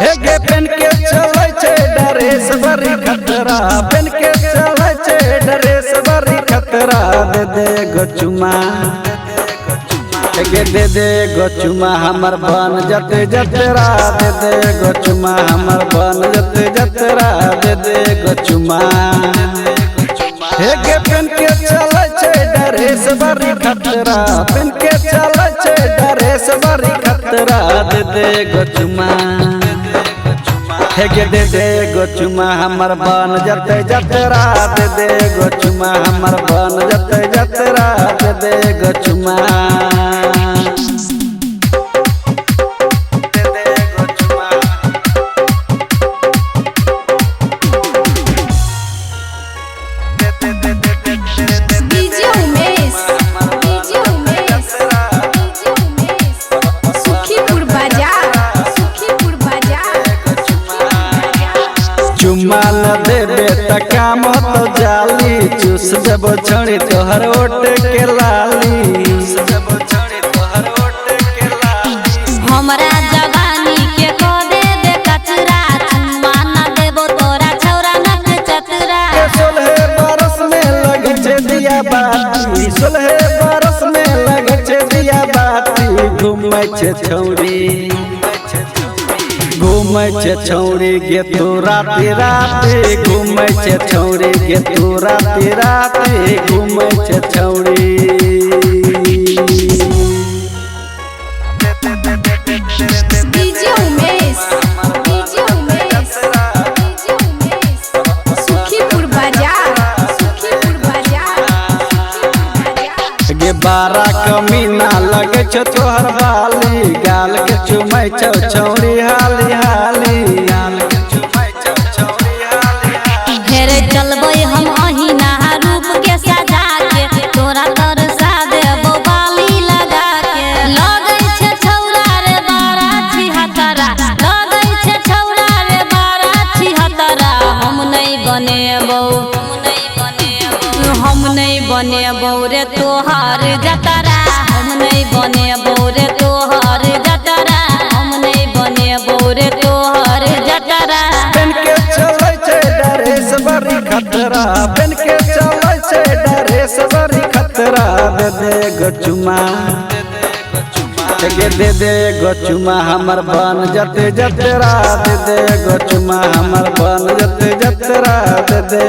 हेगे PAN के चले छे ड्रेस बड़ी खतरा, पेन के चले छे ड्रेस बड़ी खतरा। दे दे गो चुमा, हेगे दे दे गो चुमा हमर बन जते जतरा। दे दे गो चुमा हमर बन जते जतरा। दे दे गो चुमा, हेगे पेन के चले छे ड्रेस बड़ी खतरा, पेन के चले छे ड्रेस बड़ी खतरा। दे दे गो चुमा, हेगे दे दे गो चुमा हमर बन जते जतरा। दे दे गो चुमा हमर बन जते जतरा। दे दे गो चुमा, चुमा न देबे त काम तो जाली, चूस जब छड़ी तोहर ओट के लाली। हमरा जवानी के को दे दे कचरा, चुमा न देबो तोरा छौरा नक चतरा। 16 बरस में लगे छे दिया बाती, 16 बरस में लगे छे दिया बाती। घूमै छे छौरी, घूमै छे छौरी गे तू राति राति। घूमै छे छौरी गे तू राति राति। घूमै छे छौरी, गे 12 कमीना लगे छे तोहर बाली। गाल के चुमै छौ छौरी हाली हाली, गाल के चुमै छौ छौरी हाली हाली। फेरे चलबै हम अहिना रूप के सजा के, तोरा तरसा देबो बाली लगा के। लगै छे छौरा रे बारा छिहतरा, लगै छे छौरा रे बारा छिहतरा। हम नहीं बनेबो, हम नहीं बनेबो रे तोहर जतरा। हम नहीं बनेबो रे तोहर जतरा। हम नहीं बनेबो रे तोहर जतरा। पेन के चले छे ड्रेस बड़ी खतरा, पेन के चले छे ड्रेस बड़ी खतरा। दे दे गो चुमा, हेगे दे दे गो चुमा हमर बन जते जतरा। दे दे गो चुमा हमर बन जते जतरा। दे दे